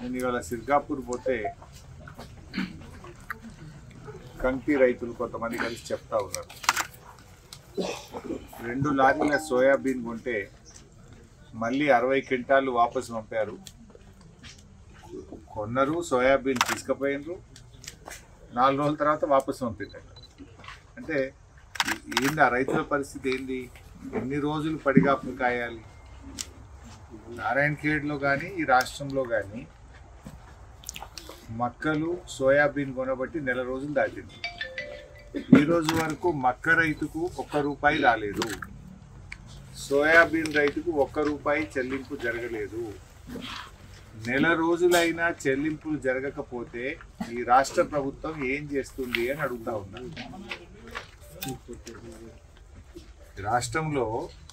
నేను ఇవాళ సిర్గాపూర్ పోతే కంకి రైతులు కొంతమంది కలిసి చెప్తా ఉన్నారు, 2 లారీల సోయాబీన్ కొంటే మళ్ళీ 60 క్వింటాలు వాపసు పంపారు. కొన్నారు, సోయాబీన్ తీసుకుపోయినరు, 4 రోజుల తర్వాత వాపసు పంపించారు. అంటే ఏంది ఆ రైతుల పరిస్థితి? ఏంది? ఎన్ని రోజులు పడిగాపులు కాయాలి? నారాయణఖేడ్లో కానీ ఈ రాష్ట్రంలో కానీ మక్కలు సోయాబీన్ కొనబట్టి నెల రోజులు దాటింది. ఈ రోజు వరకు మక్క రైతుకు ₹1 రాలేదు, సోయాబీన్ రైతుకు ₹1 చెల్లింపు జరగలేదు. నెల రోజులైనా చెల్లింపులు జరగకపోతే ఈ రాష్ట్ర ప్రభుత్వం ఏం చేస్తుంది అని అడుగుతా ఉన్నాను. రాష్ట్రంలో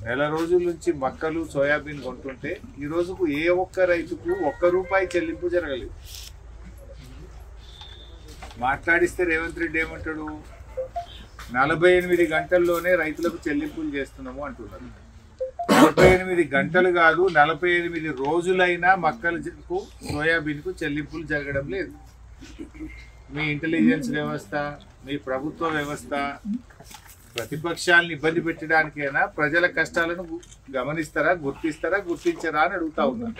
నెల రోజుల నుంచి మక్కలు సోయాబీన్ కొంటుంటే ఈ రోజుకు ఏ ఒక్క రైతుకు ₹1 చెల్లింపు జరగలేదు. మాట్లాడిస్తే రేవంత్ రెడ్డి ఏమంటాడు? 48 గంటల్లోనే రైతులకు చెల్లింపులు చేస్తున్నాము అంటున్నారు. 48 గంటలు కాదు, 48 రోజులైనా మక్కలకు సోయాబీన్కు చెల్లింపులు జరగడం లేదు. మీ ఇంటెలిజెన్స్ వ్యవస్థ, మీ ప్రభుత్వ వ్యవస్థ ప్రతిపక్షాలను ఇబ్బంది పెట్టడానికైనా ప్రజల కష్టాలను గమనిస్తారా, గుర్తించరా అని అడుగుతా ఉన్నారు.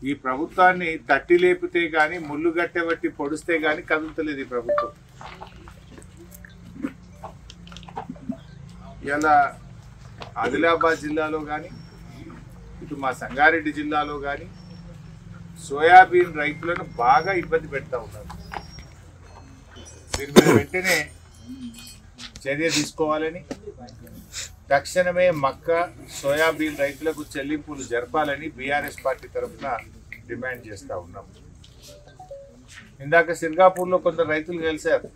ఈ ప్రభుత్వాన్ని తట్టి లేపితే కానీ, ముళ్ళు గట్టెబట్టి పొడిస్తే కానీ కదులుతలేదు ఈ ప్రభుత్వం. ఇలా ఆదిలాబాద్ జిల్లాలో కానీ, ఇటు మా సంగారెడ్డి జిల్లాలో కానీ సోయాబీన్ రైతులను బాగా ఇబ్బంది పెడతా ఉన్నారు. దీని మీద వెంటనే చర్య తీసుకోవాలని, తక్షణమే మక్క సోయాబీన్ రైతులకు చెల్లింపులు జరపాలని బీఆర్ఎస్ పార్టీ తరఫున డిమాండ్ చేస్తూ ఉన్నాం. ఇందాక సిర్గాపూర్లో కొందరు రైతులు కలిశారు.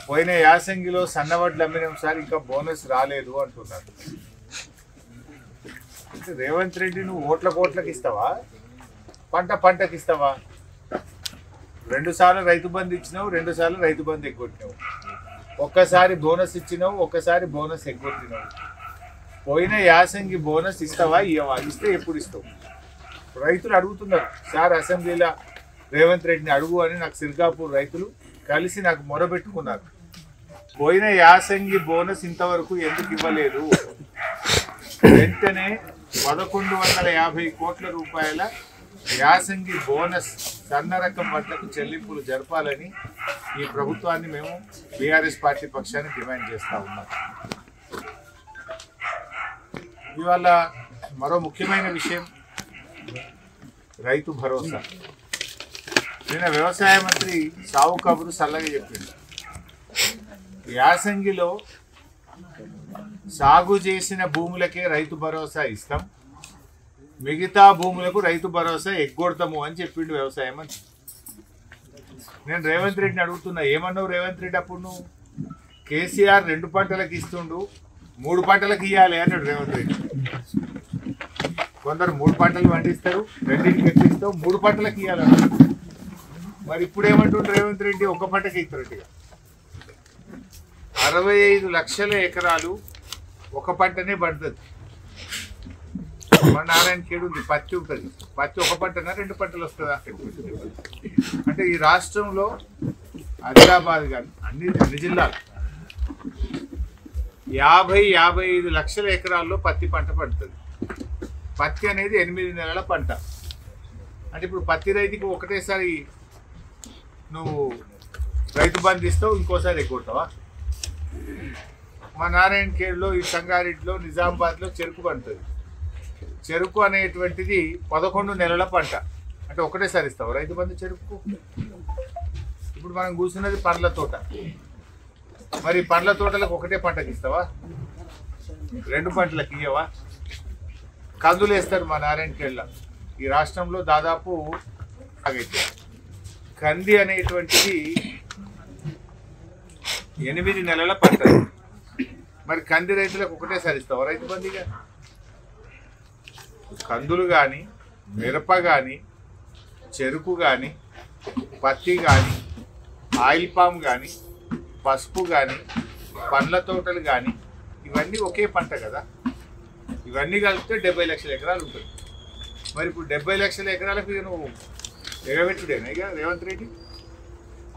పోయిన యాసంగిలో సన్నవడ్లు అమ్మినాం సార్, ఇంకా బోనస్ రాలేదు అంటున్నారు. రేవంత్ రెడ్డి, నువ్వు ఓట్లకి ఇస్తావా, పంటకి ఇస్తావా? 2 సార్లు రైతు బంధు ఇచ్చినావు, 2 సార్లు రైతు బంధు ఎగ్గొట్టినావు. ఒక్కసారి బోనస్ ఇచ్చినావు, ఒక్కసారి బోనస్ ఎగ్గొట్టినావు. పోయిన యాసంగి బోనస్ ఇస్తావా, ఇవ్వవా? ఇస్తే ఎప్పుడు ఇస్తావు? రైతులు అడుగుతున్నారు సార్, అసెంబ్లీలో రేవంత్ రెడ్డిని అడుగు అని నాకు సిర్గాపూర్ రైతులు కలిసి నాకు మొరబెట్టుకున్నారు. పోయిన యాసంగి బోనస్ ఇంతవరకు ఎందుకు ఇవ్వలేదు? వెంటనే 1150 కోట్ల రూపాయల యాసంగి బోనస్ సన్న రకం వడ్లకు చెల్లింపులు జరపాలని ఈ ప్రభుత్వాన్ని మేము బీఆర్ఎస్ పార్టీ పక్షాన్ని డిమాండ్ చేస్తూ ఉన్నాం. ఇవాళ మరో ముఖ్యమైన విషయం, రైతు భరోసా. నిన్న వ్యవసాయ మంత్రి సావు కబురు సల్లగా చెప్పింది. యాసంగిలో సాగు చేసిన భూములకే రైతు భరోసా ఇస్తాం, మిగతా భూములకు రైతు భరోసా ఎగ్గొడతాము అని చెప్పిండు వ్యవసాయ మంత్రి. నేను రేవంత్ రెడ్డిని అడుగుతున్నా, ఏమన్నావు రేవంత్ రెడ్డి? అప్పుడు నువ్వు కేసీఆర్ 2 పంటలకు ఇస్తుండు, 3 పంటలకు ఇవ్వాలి అన్నాడు రేవంత్ రెడ్డి. కొందరు 3 పంటలు పండిస్తారు, 2కి ఎక్కిస్తావు, 3 పంటలకు ఇవ్వాలన్నారు. మరి ఇప్పుడు ఏమంటుండ్రు రేవంత్ రెడ్డి? 1 పంటకి ఇస్తున్నట్టుగా. 65 లక్షల ఎకరాలు 1 పంటనే పడుతుంది. మన నారాయణఖేడ్ ఉంది, పత్తి ఉంటుంది. పత్తి 1 పంటనా 2 పంటలు వస్తుందా? అంటే ఈ రాష్ట్రంలో ఆదిలాబాద్ కానీ అన్ని జిల్లాలు 50-55 లక్షల ఎకరాల్లో పత్తి పంట పడుతుంది. పత్తి అనేది 8 నెలల పంట. అంటే ఇప్పుడు పత్తి రైతుకి ఒకటేసారి నువ్వు రైతు బంధు ఇస్తావు, ఇంకోసారి ఎగ్గొడతావా? మా నారాయణఖేడ్లో, ఈ సంగారెడ్డిలో, నిజామాబాద్లో చెరుకు పండుతుంది. చెరుకు అనేటువంటిది 11 నెలల పంట. అంటే ఒకటేసారి ఇస్తావు రైతు బంధు చెరుకు? ఇప్పుడు మనం కూర్చున్నది పండ్ల తోట. మరి పండ్ల తోటలకు ఒకటే పంటకి ఇస్తావా? 2 పంటలకు ఇవ్వవా? కందులు వేస్తారు మా నారాయణఖేడ్లో. ఈ రాష్ట్రంలో దాదాపు సాగైతే కంది అనేటువంటిది 8 నెలల పంట. మరి కంది రైతులకు ఒకటేసారి ఇస్తావా రైతు బంధుగా? కందులు కానీ, మిరప కానీ, చెరుకు కానీ, పత్తి కానీ, ఆయిల్ పామ్ కానీ, పసుపు కానీ, పండ్ల తోటలు కానీ, ఇవన్నీ ఒకే పంట కదా. ఇవన్నీ కలిపితే 70 లక్షల ఎకరాలు ఉంటుంది. మరి ఇప్పుడు 70 లక్షల ఎకరాలకు ఇక నువ్వు ఎగబెట్టుడేనా ఇక రేవంత్ రెడ్డి?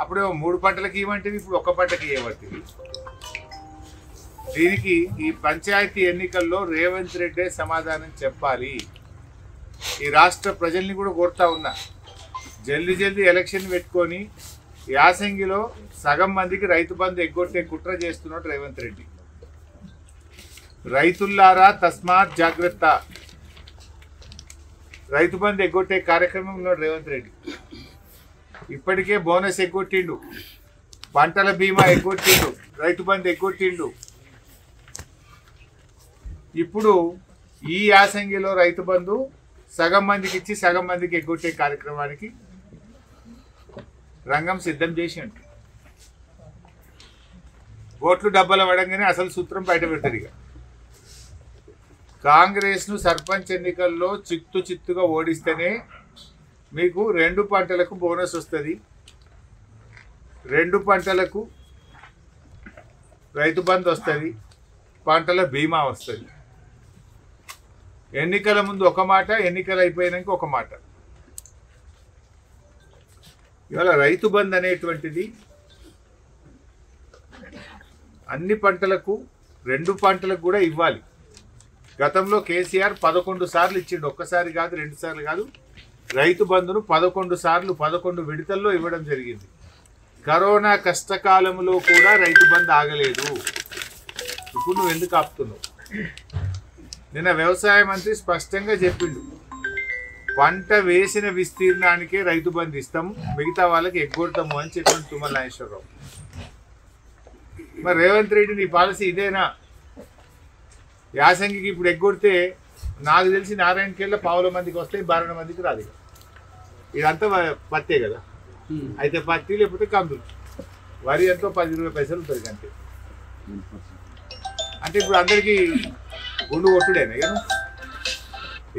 అప్పుడే 3 పంటలకు ఇవ్వంటివి, ఇప్పుడు 1 పంటకి ఇవ్వబట్టివి. దీనికి ఈ పంచాయతీ ఎన్నికల్లో రేవంత్ రెడ్డే సమాధానం చెప్పాలి. ఈ రాష్ట్ర ప్రజల్ని కూడా కోరుతా ఉన్నా, జల్దీ ఎలక్షన్ పెట్టుకొని యాసంగిలో సగం మందికి రైతు బంధు ఎగ్గొట్టే కుట్ర చేస్తున్నాడు రేవంత్ రెడ్డి. రైతుల్లారా తస్మాత్ జాగ్రత్త. రైతు బంధు ఎగ్గొట్టే కార్యక్రమం ఉన్నాడు రేవంత్ రెడ్డి. ఇప్పటికే బోనస్ ఎగ్గొట్టిండు, పంటల బీమా ఎగ్గొట్టిండు, రైతు బంధు ఎగ్గొట్టిండు. ఇప్పుడు ఈ యాసంగిలో రైతు బంధు సగం మందికి ఇచ్చి సగం మందికి ఎగ్గొట్టే కార్యక్రమానికి రంగం సిద్ధం చేసిండు. ఓట్లు డబ్బల పడంగానే అసలు సూత్రం బయట పెడతారు. ఇక కాంగ్రెస్ను సర్పంచ్ ఎన్నికల్లో చిత్తుగా ఓడిస్తేనే మీకు 2 పంటలకు బోనస్ వస్తుంది, 2 పంటలకు రైతు బంధు వస్తుంది, పంటల బీమా వస్తుంది. ఎన్నికల ముందు ఒక మాట, ఎన్నికలు అయిపోయినాక ఒక మాట. ఇవాళ రైతు బంధు అనేటువంటిది అన్ని పంటలకు 2 పంటలకు కూడా ఇవ్వాలి. గతంలో కేసీఆర్ 11 సార్లు ఇచ్చిండు, ఒక్కసారి కాదు 2 సార్లు కాదు. రైతు బంధును 11 సార్లు 11 విడతల్లో ఇవ్వడం జరిగింది. కరోనా కష్టకాలంలో కూడా రైతు బంధు ఆగలేదు. ఇప్పుడు నువ్వు ఎందుకు ఆపుతున్నావు? నిన్న వ్యవసాయ మంత్రి స్పష్టంగా చెప్పిండు, పంట వేసిన విస్తీర్ణానికే రైతు బంధు ఇస్తాము, మిగతా వాళ్ళకి ఎగ్గొడతాము అని చెప్పిన తుమ్మల నాగేశ్వరరావు. మరి రేవంత్ రెడ్డి నీ పాలసీ ఇదేనా? యాసంగికి ఇప్పుడు ఎగ్గొడితే నాకు తెలిసి నారాయణఖేడ్లో 1,000 మందికి వస్తాయి, 12 మందికి రాదు. ఇదంతా పత్తే కదా, అయితే పత్తి లేకపోతే కందులు. వరి ఎంతో 10-20 పైసలు ఉంటుంది అంతే. అంటే ఇప్పుడు అందరికీ గుండు కొట్టుడేనా కదా?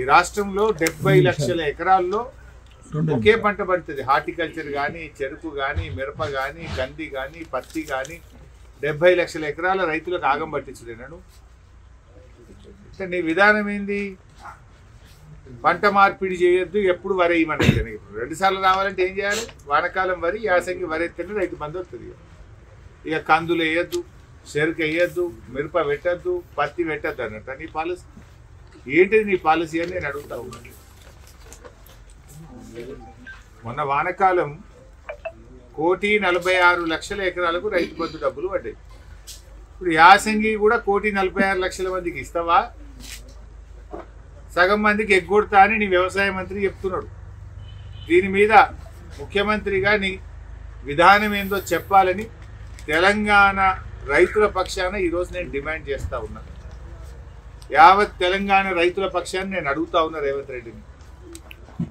ఈ రాష్ట్రంలో 70 లక్షల ఎకరాల్లో ఒకే పంట పడుతుంది. హార్టికల్చర్ కానీ, చెరుకు కానీ, మిరప కానీ, కంది కానీ, పత్తి కానీ 70 లక్షల ఎకరాల రైతులకు ఆగం పట్టించుడేనాడు. అంటే నీ విధానం ఏంది? పంట మార్పిడి చేయొద్దు, ఎప్పుడు వరి వేయమని. 2 సార్లు రావాలంటే ఏం చేయాలి? వానకాలం వరి, యాసంగి వరి ఎత్తేనే రైతు బంధు వస్తుంది. ఇక కందులు వేయద్దు, చెరుకు వేయద్దు, మిరప పెట్టద్దు, పత్తి పెట్టద్దు అన్నట్టు నీ పాలసీ. ఏంటిది నీ పాలసీ అని నేను అడుగుతా ఉన్నాను. మొన్న వానకాలం 1,46,00,000 ఎకరాలకు రైతు బంధు డబ్బులు పడ్డాయి. ఇప్పుడు యాసంగి కూడా 1,46,00,000 మందికి ఇస్తావా? సగం మందికి ఎగ్గొడతా అని నీ వ్యవసాయ మంత్రి చెప్తున్నాడు. దీని మీద ముఖ్యమంత్రిగా నీ విధానం ఏందో చెప్పాలని తెలంగాణ రైతుల పక్షాన ఈరోజు నేను డిమాండ్ చేస్తూ ఉన్నాను. యావత్ తెలంగాణ రైతుల పక్షాన్ని నేను అడుగుతా ఉన్నా రేవంత్ రెడ్డిని.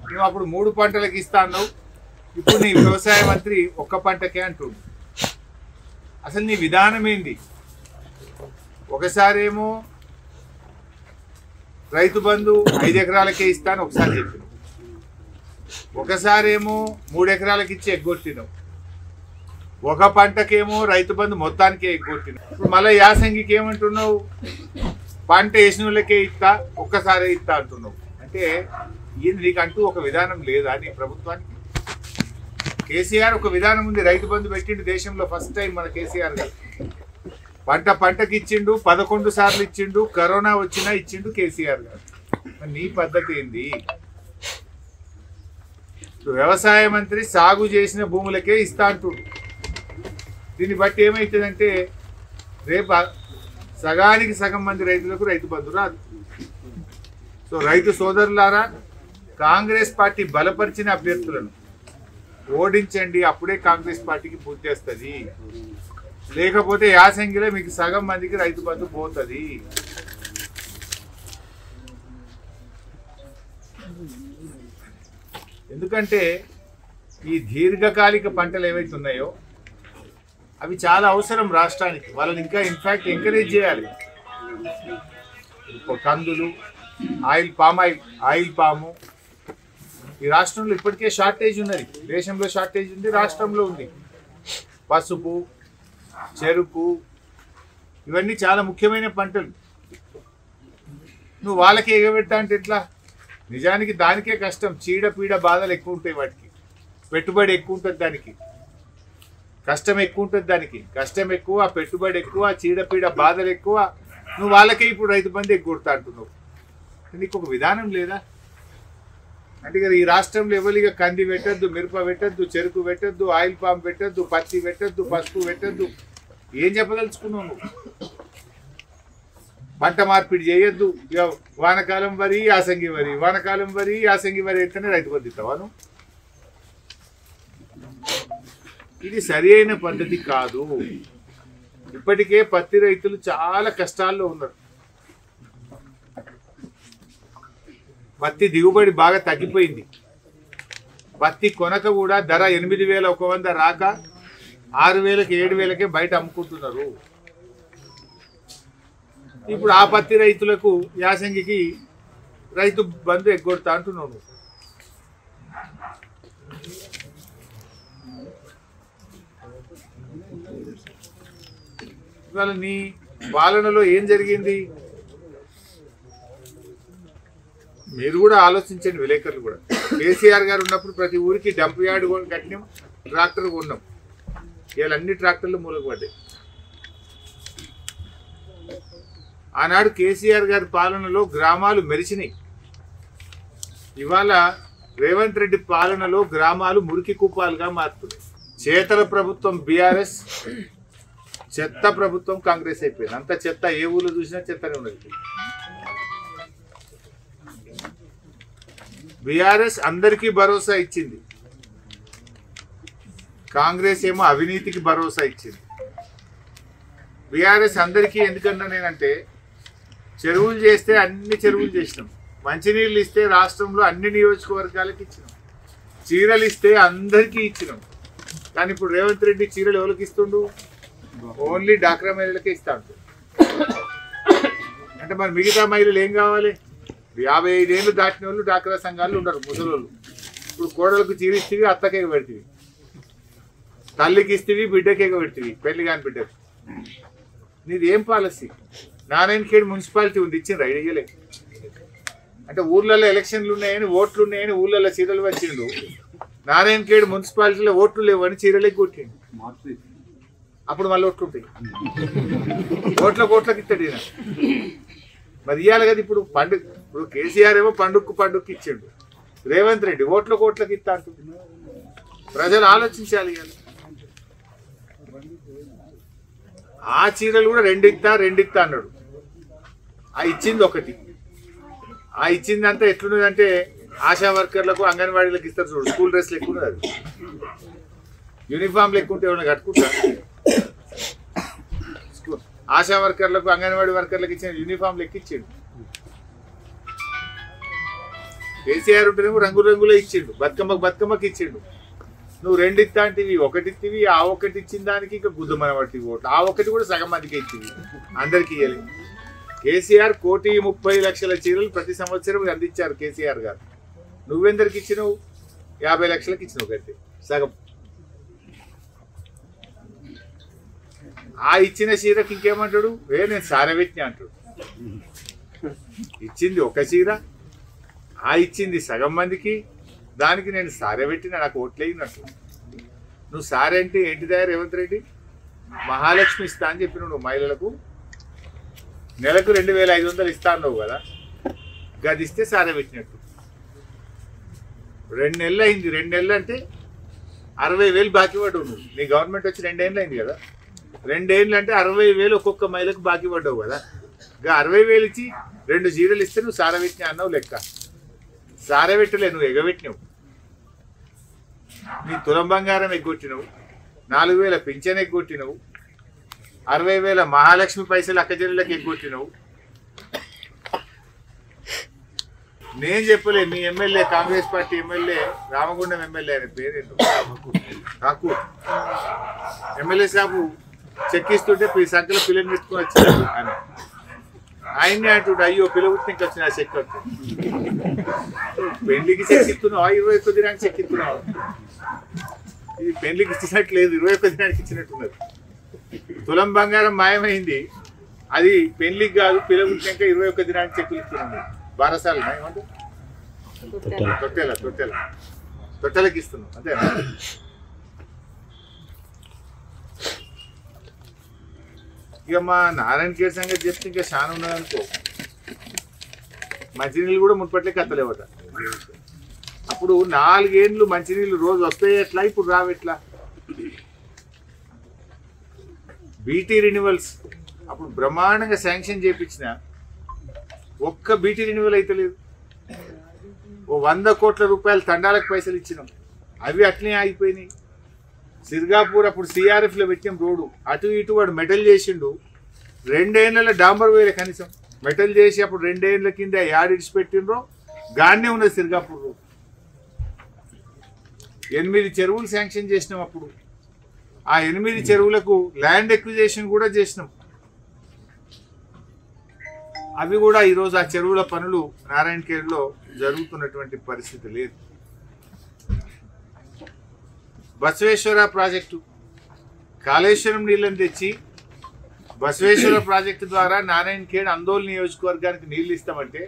నువ్వు అప్పుడు 3 పంటలకు ఇస్తా అన్నావు, ఇప్పుడు నీ వ్యవసాయ మంత్రి 1 పంటకే అంటుండు. అసలు నీ విధానం ఏంది? ఒకసారేమో రైతు బంధు 5 ఎకరాలకే ఇస్తాను ఒకసారి చెప్పినావు, ఒకసారేమో 3 ఎకరాలకి ఇచ్చి ఎగ్గొట్టినావు, 1 పంటకేమో రైతు బంధు మొత్తానికే ఎగ్గొట్టినావు. ఇప్పుడు మళ్ళీ యాసంగికి ఏమంటున్నావు? పంట వేసిన వాళ్ళకే ఇస్తా, ఒక్కసారే ఇస్తా అంటున్నావు. అంటే నీకంటూ ఒక విధానం లేదా నీ ప్రభుత్వానికి? కేసీఆర్ ఒక విధానం ఉంది, రైతు బంధు పెట్టిండు దేశంలో ఫస్ట్ టైం మన కేసీఆర్ గారు. పంటకి ఇచ్చిండు, 11 సార్లు ఇచ్చిండు, కరోనా వచ్చినా ఇచ్చిండు కేసీఆర్ గారు. నీ పద్ధతి ఏంది? వ్యవసాయ మంత్రి సాగు చేసిన భూములకే ఇస్తా అంటుడు. దీన్ని బట్టి ఏమవుతుందంటే రేపు సగానికి సగం మంది రైతులకు రైతు బంధు రాదు. సో రైతు సోదరులారా, కాంగ్రెస్ పార్టీ బలపరిచిన అభ్యర్థులను ఓడించండి, అప్పుడే కాంగ్రెస్ పార్టీకి పూర్తి చేస్తుంది. లేకపోతే యాసంగిలో మీకు సగం మందికి రైతు బంధు పోతుంది. ఎందుకంటే ఈ దీర్ఘకాలిక పంటలు ఏవైతే ఉన్నాయో అవి చాలా అవసరం రాష్ట్రానికి. వాళ్ళని ఇంకా ఇన్ఫ్యాక్ట్ ఎంకరేజ్ చేయాలి. కందులు, ఆయిల్ పాము ఈ రాష్ట్రంలో ఇప్పటికే షార్టేజ్ ఉన్నది. దేశంలో షార్టేజ్ ఉంది, రాష్ట్రంలో ఉంది. పసుపు, చెరుకు ఇవన్నీ చాలా ముఖ్యమైన పంటలు. నువ్వు వాళ్ళకి ఎగబెట్టా అంటే ఎట్లా? నిజానికి దానికే కష్టం, చీడపీడ బాధలు ఎక్కువ ఉంటాయి వాటికి, పెట్టుబడి ఎక్కువ ఉంటుంది దానికి, కష్టం ఎక్కువ ఉంటుంది దానికి, కష్టం ఎక్కువ, పెట్టుబడి ఎక్కువ, చీడపీడ బాధలు ఎక్కువ. నువ్వు వాళ్ళకే ఇప్పుడు రైతు బంధు ఎగ్గొడతా అంటున్నావు. నీకు ఒక విధానం లేదా? అంటే కదా ఈ రాష్ట్రంలో ఎవరిగా కంది పెట్టద్దు, మిరప పెట్టద్దు, చెరుకు పెట్టద్దు, ఆయిల్ పామ్ పెట్టద్దు, పత్తి పెట్టద్దు, పసుపు పెట్టద్దు, ఏం చెప్పదలుచుకున్నావు నువ్వు? పంట మార్పిడి చేయొద్దు, వానకాలం వరి యాసంగి వరి, వానకాలం వరి యాసంగి వరి అయితేనే రైతు బంధు ఇస్తావా నువ్వు? ఇది సరి అయిన పద్ధతి కాదు. ఇప్పటికే పత్తి రైతులు చాలా కష్టాల్లో ఉన్నారు. పత్తి దిగుబడి బాగా తగ్గిపోయింది. పత్తి కొనక కూడా ధర 8,100 రాక 6,000కి 7,000కే బయట అమ్ముకుంటున్నారు. ఇప్పుడు ఆ పత్తి రైతులకు యాసంగికి రైతు బంధు ఎగ్గొడతా అంటున్నాను. ఇవాళ నీ పాలనలో ఏం జరిగింది మీరు కూడా ఆలోచించండి, విలేకరులు కూడా. కేసీఆర్ గారు ఉన్నప్పుడు ప్రతి ఊరికి డంప్ యార్డ్ కట్టినాం, ట్రాక్టర్ కొన్నాం. ఇవాళ అన్ని ట్రాక్టర్లు మూలకు పడ్డాయి. ఆనాడు కేసీఆర్ గారి పాలనలో గ్రామాలు మెరిచినాయి. ఇవాళ రేవంత్ రెడ్డి పాలనలో గ్రామాలు మురికి కూపాలుగా మారుతున్నాయి. చేతల ప్రభుత్వం బీఆర్ఎస్, చెత్త ప్రభుత్వం కాంగ్రెస్ అయిపోయింది. అంత చెత్త, ఏ ఊళ్ళో చూసినా చెత్తనే ఉన్నది. బీఆర్ఎస్ అందరికీ భరోసా ఇచ్చింది, కాంగ్రెస్ ఏమో అవినీతికి భరోసా ఇచ్చింది. బీఆర్ఎస్ అందరికీ ఎందుకన్నా నేనంటే, చెరువులు చేస్తే అన్ని చెరువులు చేసినాం, మంచినీళ్ళు ఇస్తే రాష్ట్రంలో అన్ని నియోజకవర్గాలకు ఇచ్చినాం, చీరలు ఇస్తే అందరికీ ఇచ్చినాం. కానీ ఇప్పుడు రేవంత్ రెడ్డి చీరలు ఎవరికి ఇస్తుండు? ఓన్లీ డాక్రా మహిళలకే ఇస్తా ఉంటాడు. అంటే మరి మిగతా మహిళలు ఏం కావాలి? 55 ఏళ్ళు దాటిన వాళ్ళు డాక్రా సంఘాలు ఉండరు, ముసలోళ్ళు. ఇప్పుడు కోడలకు చీర ఇస్తేవి, అత్తకేక పెడతీవి, తల్లికి ఇస్తేవి, బిడ్డకేక పెడతీవి, పెళ్లి కాని బిడ్డకు. నీది ఏం పాలసీ? నారాయణఖేడ్ మున్సిపాలిటీ ఉంది, ఇచ్చిండ్రు, ఇయ్యలే. అంటే ఊర్లలో ఎలక్షన్లు ఉన్నాయని, ఓట్లు ఉన్నాయని ఊర్లలో చీరలు వచ్చిండు. నారాయణఖేడ్ మున్సిపాలిటీలో ఓట్లు లేవని చీరలే కొట్టిండు. అప్పుడు మళ్ళీ ఓట్లు ఉంటాయి, ఓట్లకి ఇస్తాడు ఈయన. మరి ఇవ్వాలి కదా. ఇప్పుడు ఇప్పుడు కేసీఆర్ ఏమో పండుగకు ఇచ్చిండు, రేవంత్ రెడ్డి ఓట్లకి ఇస్తా అంటుంది. ప్రజలు ఆలోచించాలి. ఆ చీరలు కూడా రెండు ఇస్తా అన్నాడు. ఆ ఇచ్చింది ఒకటి. ఆ ఇచ్చిందంతా ఎట్లున్నదంటే ఆశా వర్కర్లకు, అంగన్వాడీలకు ఇస్తారు చూడు, స్కూల్ డ్రెస్లు ఎక్కువ ఉన్నది. అది యూనిఫామ్లు ఎక్కువ ఉంటే ఏమైనా కట్టుకుంటారు? ఆశా వర్కర్లకు, అంగన్వాడీ వర్కర్లకు ఇచ్చిన యూనిఫామ్లు ఎక్కిచ్చిండు. కేసీఆర్ ఉంటేనేమో రంగులే ఇచ్చిండు, బతుకమ్మకి ఇచ్చిండు. నువ్వు రెండు ఇస్తా అంటివి, ఒకటి ఇచ్చివి. ఆ ఒకటి ఇచ్చిన దానికి ఇంకా గుద్దమన పట్టివి ఓట్లు. ఆ ఒకటి కూడా సగం మందికి ఇచ్చివి, అందరికి ఇవ్వలేదు. కేసీఆర్ 1,30,00,000 చీరలు ప్రతి సంవత్సరం అందించారు కేసీఆర్ గారు. నువ్వెందరికి ఇచ్చినావు? 50 లక్షలకు ఇచ్చినావు కట్టి, సగం. ఆ ఇచ్చిన చీరకి ఇంకేమంటాడు? నేను సారవెట్టినా అంటాడు. ఇచ్చింది ఒక చీర, ఆ ఇచ్చింది సగం మందికి, దానికి నేను సారవెట్టినా, నాకు ఓట్లేయినట్టు. నువ్వు సారే అంటే ఏంటిదా రేవంత్ రెడ్డి? మహాలక్ష్మి ఇస్తా అని చెప్పిన నువ్వు మహిళలకు, నెలకు 2,500 ఇస్తా అన్నావు కదా, గది ఇస్తే సారే పెట్టినట్టు. 2 నెలలు అయింది. 2 నెలలు అంటే 60,000 బాకీ పడ్డావు నువ్వు. నీ గవర్నమెంట్ వచ్చి 2 ఏళ్ళు అయింది కదా. 2 ఏళ్ళు అంటే 60,000 ఒక్కొక్క మహిళకు బాకీ పడ్డావు కదా. ఇంకా 60,000 ఇచ్చి 2 చీరలు ఇస్తే నువ్వు సారా పెట్టినా అన్నావు లెక్క. సారా పెట్టలే, నువ్వు ఎగబెట్టినావు. నీ తులం బంగారం ఎగ్గొట్టినవు, 4,000 పింఛన్ ఎగ్గొట్టినవు, 60,000 మహాలక్ష్మి పైసలు అక్కజల్లులకు ఎగ్గొట్టినవు. నేను చెప్పలే, మీ MLA, Congress party MLA, Ramagundam MLA ఆయన పేరేంటో, నాకు ఎమ్మెల్యే సాబు చెక్కిస్తుంటే సంఖ్యలో పిల్లలు పెట్టుకుని వచ్చాడు అని. ఆయన్ని అంటుండే, అయ్యో పిల్లవుతుంది వచ్చిన చెక్ పెళ్లికి చెక్కిస్తున్నావా, 21 దినానికి చెక్కిస్తున్నావా? ఇది పెళ్లికి ఇచ్చినట్లేదు, 21 దినానికి ఇచ్చినట్టున్నది. తులం బంగారం మాయమైంది, అది పెళ్లికి కాదు, పిల్లవుతున్నాక 21 దినానికి చెక్కులు ఇస్తున్నాడు. బారసాలు ఏమంటారు? తొట్టెలకి ఇస్తున్నాం అంతేనా? ఇక మా నారాయణ ఖేడ్ సంగతి చెప్తే ఇంకా చాలా ఉన్నదనుకో. మంచినీళ్ళు కూడా మున్పట్లే కత్తలేవట. అప్పుడు 4 ఏళ్ళు మంచినీళ్ళు రోజు వస్తాయి ఎట్లా, ఇప్పుడు రావెట్లా? బీటీ రెన్యువల్స్ అప్పుడు బ్రహ్మాండంగా శాంక్షన్ చేయించిన ఒక్క బీటీ రెన్యువల్ అయితే లేదు. ఓ 100 కోట్ల రూపాయలు తండాలకు పైసలు ఇచ్చినాం, అవి అట్లనే ఆగిపోయినాయి. సిర్గాపూర్ అప్పుడు సిఆర్ఎఫ్లో పెట్టినాం రోడ్డు, అటు ఇటు వాడు మెటల్ చేసిండు. 2 ఏళ్ళలో డాంబర్ వేలే కనీసం మెటల్ చేసి అప్పుడు 2 ఏళ్ళ కింద యాడ్ ఇడిచి పెట్టిండ్రో గానే ఉన్నది సిర్గాపూర్ రోడ్. 8 చెరువులు శాంక్షన్ చేసినాం అప్పుడు. ఆ 8 చెరువులకు ల్యాండ్ ఎక్విజేషన్ కూడా చేసినాం. అవి కూడా ఈరోజు ఆ చెరువుల పనులు నారాయణ ఖేడ్లో జరుగుతున్నటువంటి పరిస్థితి లేదు. బసవేశ్వర ప్రాజెక్టు కాళేశ్వరం నీళ్ళని తెచ్చి బసవేశ్వర ప్రాజెక్టు ద్వారా నారాయణ ఖేడ్ అందోల్ నియోజకవర్గానికి నీళ్ళు ఇస్తామంటే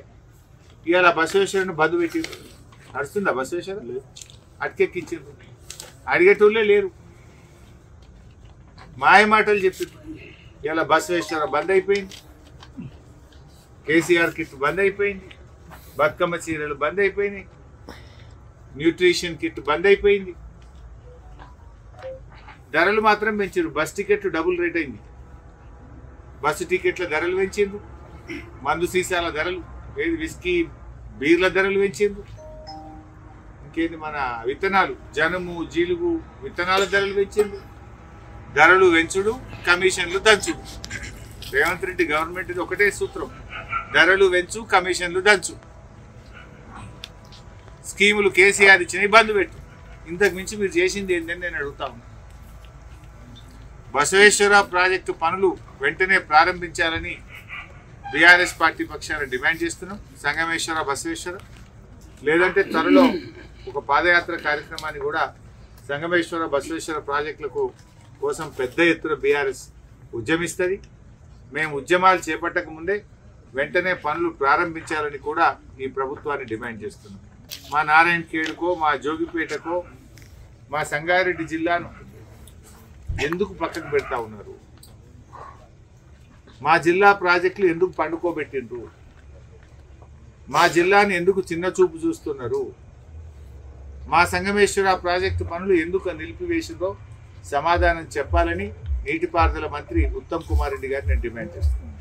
ఇవాళ బసవేశ్వరని బంద్ పెట్టి నడుస్తుందా? బసవేశ్వర అటకెక్కించారు, అడిగేటోళ్ళే లేరు, మాయ మాటలు చెప్పారు. ఇలా బసవేశ్వర బంద్ అయిపోయింది, కేసీఆర్ కిట్ బంద్ అయిపోయింది, బతుకమ్మ చీరలు బంద్ అయిపోయినాయి, న్యూట్రిషన్ కిట్ బంద్ అయిపోయింది. ధరలు మాత్రం పెంచారు. బస్ టికెట్ డబుల్ రేట్ అయింది. బస్సు టికెట్ల ధరలు పెంచిండ్రు, మందు సీసాల ధరలు, ఏది విస్కీ బీర్ల ధరలు పెంచిండ్రు. ఇంకేంది మన విత్తనాలు, జనుము జీలుగు విత్తనాల ధరలు పెంచిండ్రు. ధరలు పెంచుడు, కమిషన్లు దంచుడు. రేవంత్ రెడ్డి గవర్నమెంట్ ఇది ఒకటే సూత్రం, ధరలు పెంచు, కమిషన్లు దంచు. స్కీములు కేసీఆర్ ఇచ్చినవి బంద్ పెట్టు. ఇంతకు మించి మీరు చేసింది ఏంటని నేను అడుగుతా ఉన్నా. బసవేశ్వర ప్రాజెక్టు పనులు వెంటనే ప్రారంభించాలని బీఆర్ఎస్ పార్టీ పక్షాన డిమాండ్ చేస్తున్నాం. సంగమేశ్వర బసవేశ్వర లేదంటే త్వరలో ఒక పాదయాత్ర కార్యక్రమాన్ని కూడా సంగమేశ్వర బసవేశ్వర ప్రాజెక్టులకు కోసం పెద్ద ఎత్తున బీఆర్ఎస్ ఉద్యమిస్తుంది. మేము ఉద్యమాలు చేపట్టక ముందే వెంటనే పనులు ప్రారంభించాలని కూడా ఈ ప్రభుత్వాన్ని డిమాండ్ చేస్తున్నాం. మా నారాయణ ఖేడ్కో, మా జోగిపేటకో, మా సంగారెడ్డి జిల్లాను ఎందుకు పక్కకు పెడతా ఉన్నారు? మా జిల్లా ప్రాజెక్టులు ఎందుకు పండుకోబెట్టిండ్రు? మా జిల్లాని ఎందుకు చిన్న చూపు చూస్తున్నారు? మా సంగమేశ్వర ప్రాజెక్టు పనులు ఎందుకు నిలిపివేసిందో సమాధానం చెప్పాలని నీటిపారుదల మంత్రి ఉత్తమ్ కుమార్ రెడ్డి గారిని నేను డిమాండ్ చేస్తున్నాను.